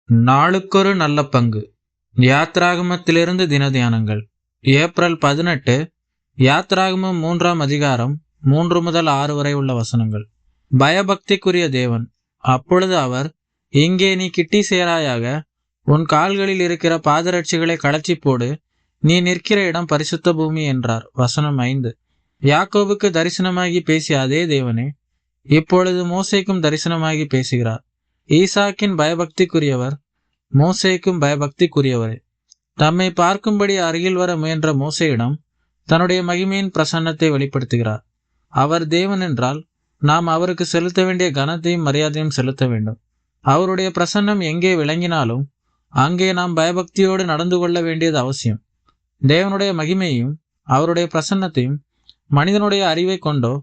நாளுக்கொரு நல்ல பங்கு. யாத்ராகமத்திலிருந்து தினதியானங்கள். ஏப்ரல் 18. யாத்ராகமம் 3ஆம் அதிகாரம் 3 முதல் 6 வரை உள்ள வசனங்கள். பயபக்திக்குரிய தேவன். அப்பொழுது அவர், இங்கே நீ கிட்டி சேராயாக, உன் கால்களில் இருக்கிற பாதரட்சிகளை கழற்றி போடு, நீ நிற்கிற இடம் பரிசுத்த பூமி என்றார். வசனம் 5. யாக்கோபுக்கு தரிசனமாகி பேசிய அதே தேவனே இப்பொழுது மோசேக்கும் தரிசனமாகி பேசுகிறார். ஈசாக்கின் பயபக்திக்குரியவர் மோசேக்கும் பயபக்திக்குரியவரே. தம்மை பார்க்கும்படி அருகில் வர முயன்ற மோசேயிடம் தன்னுடைய மகிமையின் பிரசன்னத்தை வெளிப்படுத்துகிறார். அவர் தேவன் என்றால் நாம் அவருக்கு செலுத்த வேண்டிய கனத்தையும் மரியாதையும் செலுத்த வேண்டும். அவருடைய பிரசன்னம் எங்கே விளங்கினாலும் அங்கே நாம் பயபக்தியோடு நடந்து கொள்ள வேண்டியது அவசியம். தேவனுடைய மகிமையும் அவருடைய பிரசன்னத்தையும் மனிதனுடைய அறிவை கொண்டோ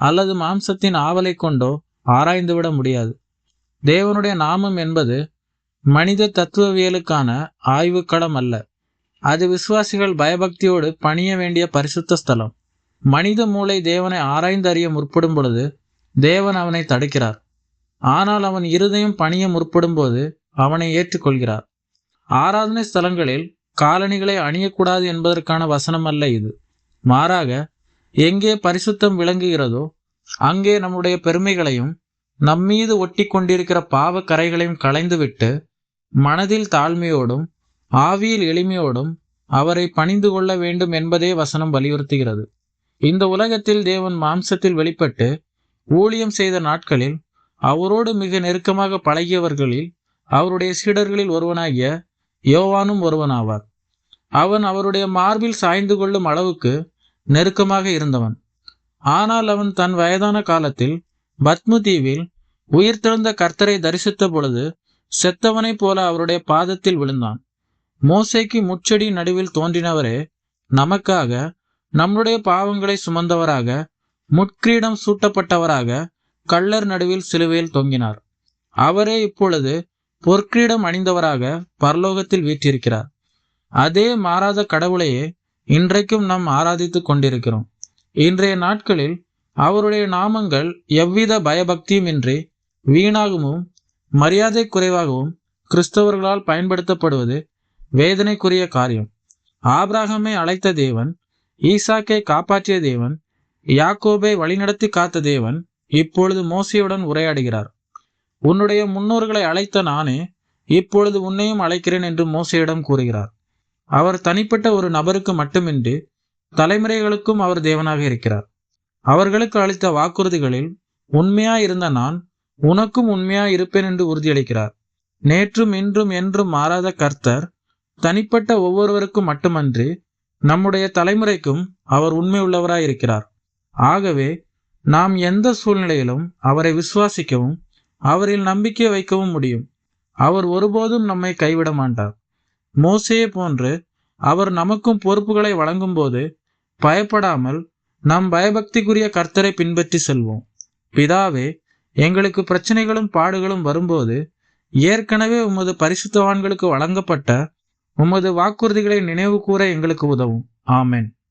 அல்லது மாம்சத்தின் ஆவலை கொண்டோ ஆராய்ந்துவிட முடியாது. தேவனுடைய நாமம் என்பது மனித தத்துவவியலுக்கான ஆய்வுக்களம் அல்ல. அது விசுவாசிகள் பயபக்தியோடு பணிய வேண்டிய பரிசுத்த ஸ்தலம். மனித மூளை தேவனை ஆராய்ந்து அறிய முற்படும் பொழுது தேவன் அவனை தடுக்கிறார். ஆனால் அவன் இருதயம் பணிய முற்படும் போது அவனை ஏற்றுக்கொள்கிறார். ஆராதனை ஸ்தலங்களில் காலணிகளை அணியக்கூடாது என்பதற்கான வசனம் அல்ல இது. மாறாக, எங்கே பரிசுத்தம் விளங்குகிறதோ அங்கே நம்முடைய பெருமைகளையும் நம்மீது ஒட்டி கொண்டிருக்கிற பாவ கரைகளையும் களைந்துவிட்டு மனதில் தாழ்மையோடும் ஆவியில் எளிமையோடும் அவரை பணிந்து கொள்ள வேண்டும் என்பதே வசனம் வலியுறுத்துகிறது. இந்த உலகத்தில் தேவன் மாம்சத்தில் வெளிப்பட்டு ஊழியம் செய்த நாட்களில் அவரோடு மிக நெருக்கமாக பழகியவர்களில் அவருடைய சீடர்களில் ஒருவனாகிய யோவானும் ஒருவனாவார். அவன் அவருடைய மார்பில் சாய்ந்து கொள்ளும் அளவுக்கு நெருக்கமாக இருந்தவன். ஆனால் அவன் தன் வயதான காலத்தில் பத்மு தீவில் உயிர்த்தெழுந்த கர்த்தரை தரிசித்த பொழுது செத்தவனைப் போல அவருடைய பாதத்தில் விழுந்தான். மோசேக்கு முட்செடி நடுவில் தோன்றினவரே, நமக்காக நம்முடைய பாவங்களை சுமந்தவராக முட்கிரீடம் சூட்டப்பட்டவராக கள்ளர் நடுவில் சிலுவையில் தொங்கினார். அவரே இப்பொழுது பொற்கிரீடம் அணிந்தவராக பரலோகத்தில் வீற்றிருக்கிறார். அதே மாறாத கடவுளையே இன்றைக்கும் நாம் ஆராதித்து கொண்டிருக்கிறோம். இன்றைய நாட்களில் அவருடைய நாமங்கள் எவ்வித பயபக்தியுமின்றி வீணாகவும் மரியாதை குறைவாகவும் கிறிஸ்தவர்களால் பயன்படுத்தப்படுவது வேதனைக்குரிய காரியம். ஆபிரகாமை அழைத்த தேவன், ஈசாக்கை காப்பாற்றிய தேவன், யாக்கோபை வழிநடத்தி காத்த தேவன் இப்பொழுது மோசேயுடன் உரையாடுகிறார். உன்னுடைய முன்னோர்களை அழைத்த நானே இப்பொழுது உன்னையும் அழைக்கிறேன் என்று மோசேயிடம் கூறுகிறார். அவர் தனிப்பட்ட ஒரு நபருக்கு மட்டுமின்றி தலைமுறைகளுக்கும் அவர் தேவனாக இருக்கிறார். அவர்களுக்கு அளித்த வாக்குறுதிகளில் உண்மையாயிருந்த நான் உனக்கும் உண்மையாய் இருப்பேன் என்று உறுதியளிக்கிறார். நேற்றும் இன்றும் என்றும் மாறாத கர்த்தர் தனிப்பட்ட ஒவ்வொருவருக்கும் மட்டுமன்றி நம்முடைய தலைமுறைக்கும் அவர் உண்மை உள்ளவராய் இருக்கிறார். ஆகவே நாம் எந்த சூழ்நிலையிலும் அவரை விசுவாசிக்கவும் அவரில் நம்பிக்கை வைக்கவும் முடியும். அவர் ஒருபோதும் நம்மை கைவிட மாட்டார். மோசேயை போன்று அவர் நமக்கும் பொறுப்புகளை வழங்கும் போது பயப்படாமல் நம் பயபக்திக்குரிய கர்த்தரை பின்பற்றி செல்வோம். பிதாவே, எங்களுக்கு பிரச்சனைகளும் பாடுகளும் வரும்போது ஏற்கனவே உமது பரிசுத்தவான்களுக்கு வழங்கப்பட்ட உமது வாக்குறுதிகளை நினைவு கூற எங்களுக்கு உதவும். ஆமென்.